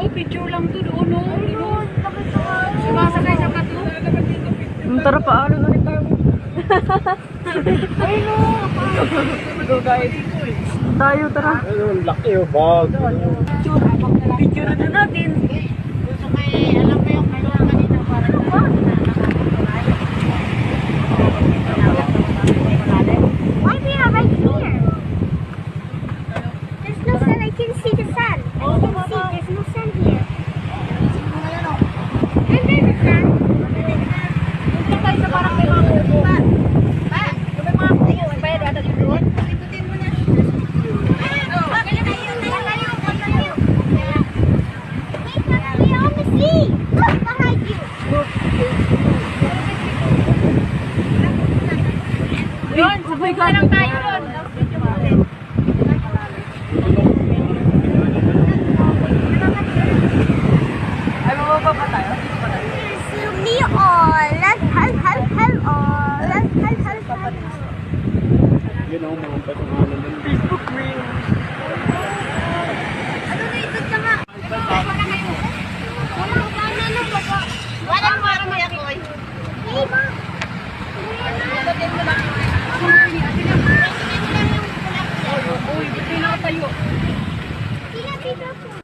picture lang to doon, no? Sumasakay sa kato. Tara pa, ano ulit tayo? Ay, no! Go, guys. Tayo, tara. Ayun, laki yung bag. Picture na natin. Gusto may, alam mo yung kaluwa kanina para Why we are right here? There's no sun. I can see the sun. I can see. There's no sun here. And there's the sun. Punta tayo sa parang may mga kubo. May mga kubo. May bayad ata dito doon. ikutin mo na. We on the sea. Look behind you. Yun, sabay ka lang tayo doon. Ay, mababa pa tayo? Dito pa tayo? See me all. Let's help all. Let's help. Yun ang mga bato.